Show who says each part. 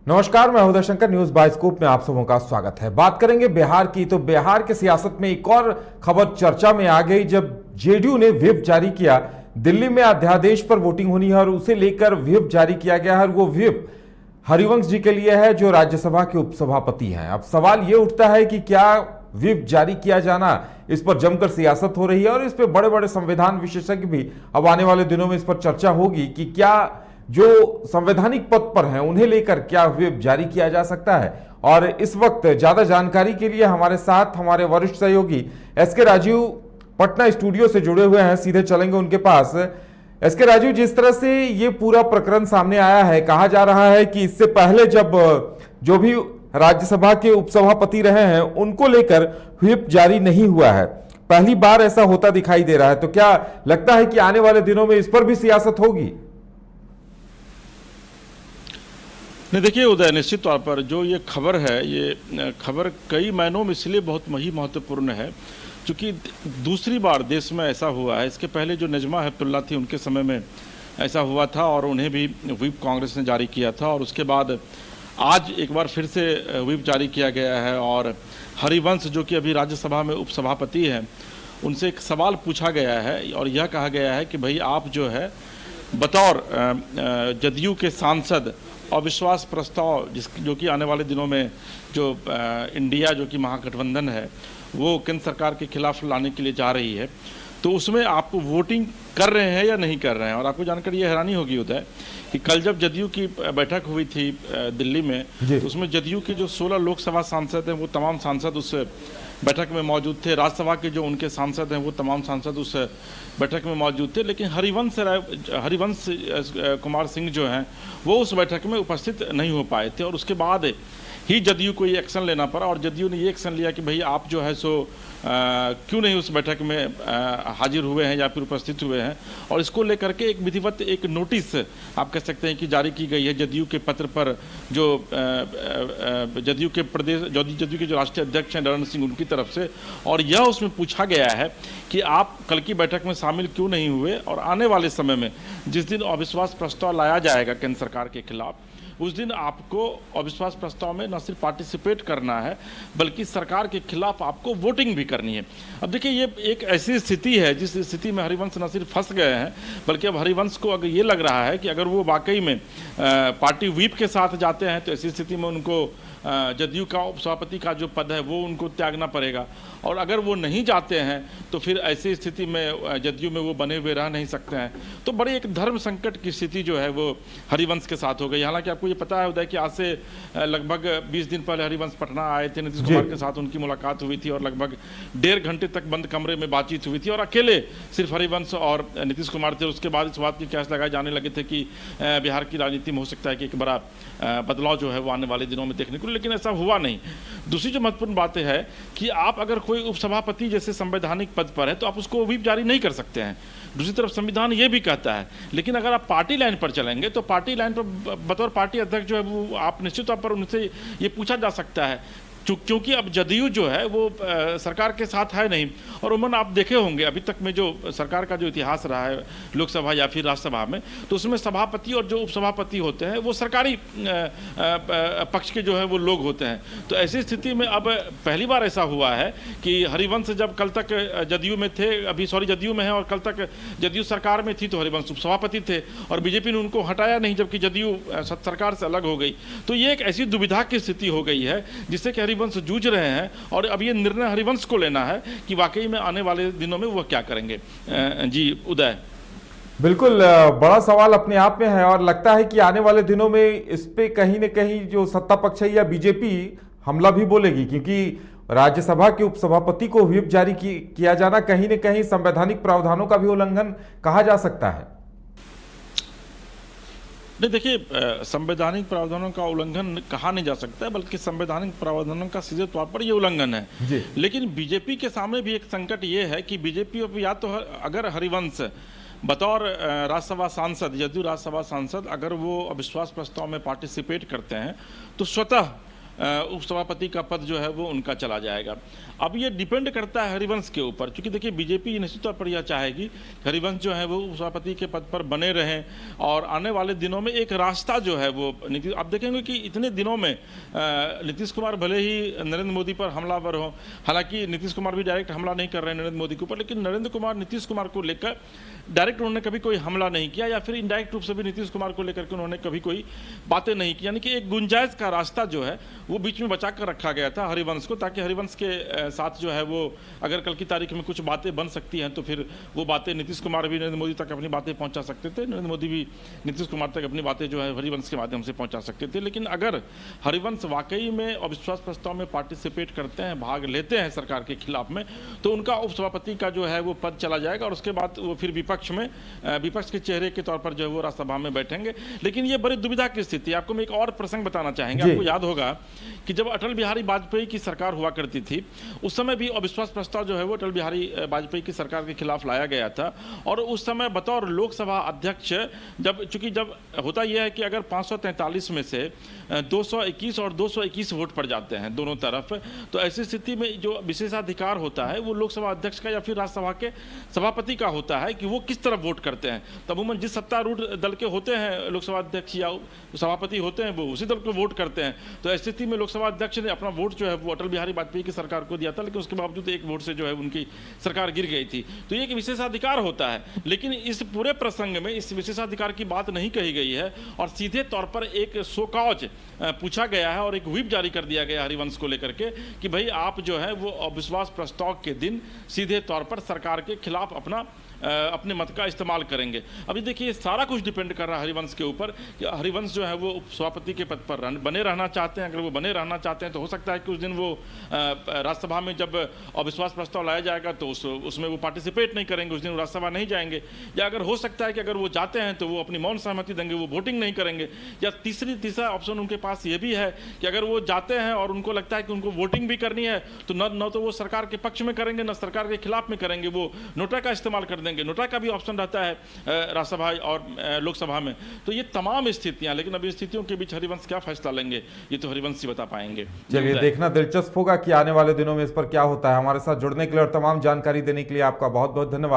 Speaker 1: नमस्कार, मैं Uday Shankar. News bioscope में आप सबों का स्वागत है। बात करेंगे बिहार की। तो बिहार के सियासत में एक और खबर चर्चा में आ गई जब जेडीयू ने व्हिप जारी किया। दिल्ली में अध्यादेश पर वोटिंग होनी है और उसे लेकर व्हिप जारी किया गया है। वो व्हिप हरिवंश जी के लिए है जो राज्यसभा के उपसभापति हैं। अब सवाल यह उठता है कि क्या व्हिप जारी किया जाना, इस पर जमकर सियासत हो रही है और इस पर बड़े बड़े संविधान विशेषज्ञ भी अब आने वाले दिनों में इस पर चर्चा होगी कि क्या जो संवैधानिक पद पर हैं उन्हें लेकर क्या व्हिप जारी किया जा सकता है। और इस वक्त ज्यादा जानकारी के लिए हमारे साथ हमारे वरिष्ठ सहयोगी एसके राजीव पटना स्टूडियो से जुड़े हुए हैं। सीधे चलेंगे उनके पास। एसके राजीव, जिस तरह से ये पूरा प्रकरण सामने आया है, कहा जा रहा है कि इससे पहले जब जो भी राज्यसभा के उपसभापति रहे हैं उनको लेकर व्हिप जारी नहीं हुआ है, पहली बार ऐसा होता दिखाई दे रहा है। तो क्या लगता है कि आने वाले दिनों में इस पर भी सियासत होगी?
Speaker 2: नहीं, देखिए उदय, निश्चित तौर पर जो ये खबर है, ये खबर कई मायनों में इसलिए बहुत ही महत्वपूर्ण है क्योंकि दूसरी बार देश में ऐसा हुआ है। इसके पहले जो नजमा हेपतुल्ला थी उनके समय में ऐसा हुआ था और उन्हें भी व्हिप कांग्रेस ने जारी किया था और उसके बाद आज एक बार फिर से व्हिप जारी किया गया है। और हरिवंश जो कि अभी राज्यसभा में उपसभापति हैं, उनसे एक सवाल पूछा गया है और यह कहा गया है कि भाई आप जो है बतौर जदयू के सांसद अविश्वास प्रस्ताव जो कि आने वाले दिनों में जो इंडिया जो कि महागठबंधन है वो केंद्र सरकार के खिलाफ लाने के लिए जा रही है, तो उसमें आप वोटिंग कर रहे हैं या नहीं कर रहे हैं। और आपको जानकर ये हैरानी होगी उदय कि कल जब जदयू की बैठक हुई थी दिल्ली में, तो उसमें जदयू के जो 16 लोकसभा सांसद हैं वो तमाम सांसद उस बैठक में मौजूद थे। राज्यसभा के जो उनके सांसद हैं वो तमाम सांसद उस बैठक में मौजूद थे, लेकिन हरिवंश कुमार सिंह जो हैं वो उस बैठक में उपस्थित नहीं हो पाए थे। और उसके बाद ही जदयू को ये एक्शन लेना पड़ा और जदयू ने ये एक्शन लिया कि भाई आप जो है सो क्यों नहीं उस बैठक में हाजिर हुए हैं या फिर उपस्थित हुए हैं। और इसको लेकर के एक विधिवत एक नोटिस आप कह सकते हैं कि जारी की गई है जदयू के पत्र पर, जो जदयू के प्रदेश जदयू के जो राष्ट्रीय अध्यक्ष हैं नरेंद्र सिंह, उनकी तरफ से। और यह उसमें पूछा गया है कि आप कल की बैठक में शामिल क्यों नहीं हुए और आने वाले समय में जिस दिन अविश्वास प्रस्ताव लाया जाएगा केंद्र सरकार के खिलाफ, उस दिन आपको अविश्वास प्रस्ताव में न सिर्फ पार्टिसिपेट करना है बल्कि सरकार के खिलाफ आपको वोटिंग भी करनी है। अब देखिए ये एक ऐसी स्थिति है जिस स्थिति में हरिवंश न सिर्फ फंस गए हैं बल्कि अब हरिवंश को अगर ये लग रहा है कि अगर वो वाकई में पार्टी व्हिप के साथ जाते हैं तो ऐसी स्थिति में उनको जदयू का उपसभापति का जो पद है वो उनको त्यागना पड़ेगा। और अगर वो नहीं जाते हैं तो फिर ऐसी स्थिति में जदयू में वो बने हुए रह नहीं सकते हैं। तो बड़ी एक धर्म संकट की स्थिति जो है वो हरिवंश के साथ हो गई। हालांकि आपको ये पता है उदय कि आज से लगभग 20 दिन पहले हरिवंश पटना आए थे, नीतीश कुमार के साथ उनकी मुलाकात हुई थी और लगभग 1.5 घंटे तक बंद कमरे में बातचीत हुई थी और अकेले सिर्फ हरिवंश और नीतीश कुमार थे। उसके बाद इस बात की कैस लगाए जाने लगे थे कि बिहार की राजनीति में हो सकता है कि एक बड़ा बदलाव जो है वो आने वाले दिनों में देखने को, लेकिन ऐसा हुआ नहीं। दूसरी जो महत्वपूर्ण बात है कि आप अगर कोई उपसभापति जैसे संवैधानिक पद पर है तो आप उसको व्हिप जारी नहीं कर सकते हैं। दूसरी तरफ संविधान ये भी कहता है, लेकिन अगर आप पार्टी लाइन पर चलेंगे तो पार्टी लाइन पर बतौर पार्टी अध्यक्ष जो है वो आप निश्चित तौर पर उनसे ये पूछा जा सकता है क्योंकि अब जदयू जो है वो सरकार के साथ है नहीं। और उमन आप देखे होंगे अभी तक में जो सरकार का जो इतिहास रहा है लोकसभा या फिर राज्यसभा में, तो उसमें सभापति और जो उपसभापति होते हैं वो सरकारी पक्ष के जो है वो लोग होते हैं। तो ऐसी स्थिति में अब पहली बार ऐसा हुआ है कि हरिवंश जब कल तक जदयू में थे, जदयू में है और कल तक जदयू सरकार में थी तो हरिवंश उपसभापति थे और बीजेपी ने उनको हटाया नहीं जबकि जदयू सरकार से अलग हो गई। तो ये एक ऐसी दुविधा की स्थिति हो गई है जिससे कि हरिवंश जूझ रहे हैं और अब ये निर्णय हरिवंश को लेना है कि वाकई में आने वाले दिनों में वो क्या करेंगे। जी उदय,
Speaker 1: बिल्कुल बड़ा सवाल अपने आप में है और लगता है कि आने वाले दिनों में इस पे कहीं न कहीं जो सत्ता पक्ष है या बीजेपी हमला भी बोलेगी, क्योंकि राज्यसभा के उपसभापति को व्हिप जारी किया जाना कहीं न कहीं संवैधानिक प्रावधानों का भी उल्लंघन कहा जा सकता है।
Speaker 2: नहीं, देखिए संवैधानिक प्रावधानों का उल्लंघन कहा नहीं जा सकता है बल्कि संवैधानिक प्रावधानों का सीधे तौर पर यह उल्लंघन है। लेकिन बीजेपी के सामने भी एक संकट ये है कि बीजेपी या तो अगर हरिवंश बतौर राज्यसभा सांसद, जदयू राज्यसभा सांसद, अगर वो अविश्वास प्रस्ताव में पार्टिसिपेट करते हैं तो स्वतः उपसभापति का पद जो है वो उनका चला जाएगा। अब ये डिपेंड करता है हरिवंश के ऊपर, क्योंकि देखिए बीजेपी निश्चित तौर पर यह चाहेगी कि हरिवंश जो है वो उपसभापति के पद पर बने रहें और आने वाले दिनों में एक रास्ता जो है वो नीतीश, आप देखेंगे कि इतने दिनों में नीतीश कुमार भले ही नरेंद्र मोदी पर हमलावर हो, हालांकि नीतीश कुमार भी डायरेक्ट हमला नहीं कर रहे हैं नरेंद्र मोदी के ऊपर, लेकिन नरेंद्र कुमार नीतीश कुमार को लेकर डायरेक्ट उन्होंने कभी कोई हमला नहीं किया या फिर इनडायरेक्ट रूप से भी नीतीश कुमार को लेकर के उन्होंने कभी कोई बातें नहीं की। यानी कि एक गुंजाइश का रास्ता जो है वो बीच में बचा कर रखा गया था हरिवंश को, ताकि हरिवंश के साथ जो है वो अगर कल की तारीख में कुछ बातें बन सकती हैं तो फिर वो बातें नीतीश कुमार भी नरेंद्र मोदी तक अपनी बातें पहुंचा सकते थे, नरेंद्र मोदी भी नीतीश कुमार तक अपनी बातें जो है हरिवंश के माध्यम से पहुंचा सकते थे। लेकिन अगर हरिवंश वाकई में अविश्वास प्रस्ताव में पार्टिसिपेट करते हैं, भाग लेते हैं सरकार के खिलाफ में, तो उनका उपसभापति का जो है वो पद चला जाएगा और उसके बाद वो फिर विपक्ष के चेहरे के तौर पर जो है वो राज्यसभा में बैठेंगे। लेकिन ये बड़ी दुविधा की स्थिति है। आपको मैं एक और प्रसंग बताना चाहेंगे, आपको याद होगा कि जब अटल बिहारी वाजपेयी की सरकार हुआ करती थी उस समय भी अविश्वास प्रस्ताव जो है वो अटल बिहारी वाजपेयी की सरकार के खिलाफ लाया गया था और उस समय बतौर लोकसभा अध्यक्ष जब होता यह है कि अगर 543 में से 221 और 221 वोट पड़ जाते हैं दोनों तरफ, तो ऐसी स्थिति में जो विशेषाधिकार होता है वो लोकसभा अध्यक्ष का या फिर राज्यसभा के सभापति का होता है कि वो किस तरफ वोट करते हैं। तब अमूमन जिस सत्तारूढ़ दल के होते हैं लोकसभा अध्यक्ष या सभापति होते हैं वो उसी दल को वोट करते हैं। तो ऐसी स्थिति में लोकसभा अध्यक्ष ने अपना वोट जो है वो अटल बिहारी वाजपेयी की सरकार को दिया था, लेकिन उसके बावजूद एक वोट से जो है उनकी सरकार गिर गई थी। तो ये एक विशेषाधिकार होता है, लेकिन इस पूरे प्रसंग में इस विशेषाधिकार की बात नहीं कही गई है और सीधे तौर पर एक शोकॉज पूछा गया है और एक व्हिप जारी कर दिया गया हरिवंश को लेकर के कि भाई आप जो है वो अविश्वास प्रस्ताव के दिन सीधे तौर पर सरकार के खिलाफ अपने मत का इस्तेमाल करेंगे। अभी देखिए सारा कुछ डिपेंड कर रहा है हरिवंश के ऊपर कि हरिवंश जो है वो उपसभापति के पद पर बने रहना चाहते हैं। अगर वो बने रहना चाहते हैं तो हो सकता है कि उस दिन वो राज्यसभा में जब अविश्वास प्रस्ताव लाया जाएगा तो उसमें वो पार्टिसिपेट नहीं करेंगे, उस दिन राज्यसभा नहीं जाएंगे। या अगर हो सकता है कि अगर वो जाते हैं तो वो अपनी मौन सहमति देंगे, वो वोटिंग नहीं करेंगे। या तीसरा ऑप्शन उनके पास ये भी है कि अगर वो जाते हैं और उनको लगता है कि उनको वोटिंग भी करनी है तो न तो वो सरकार के पक्ष में करेंगे न सरकार के खिलाफ में करेंगे, वो नोटा का इस्तेमाल कर देंगे। नोटा का भी ऑप्शन रहता है राज्यसभा और लोकसभा में। तो ये तमाम स्थितियां, लेकिन अभी स्थितियों के बीच हरिवंश क्या फैसला लेंगे ये तो हरिवंश ही बता पाएंगे।
Speaker 1: चलिए देखना दिलचस्प होगा कि आने वाले दिनों में इस पर क्या होता है। हमारे साथ जुड़ने के लिए और तमाम जानकारी देने के लिए आपका बहुत बहुत धन्यवाद।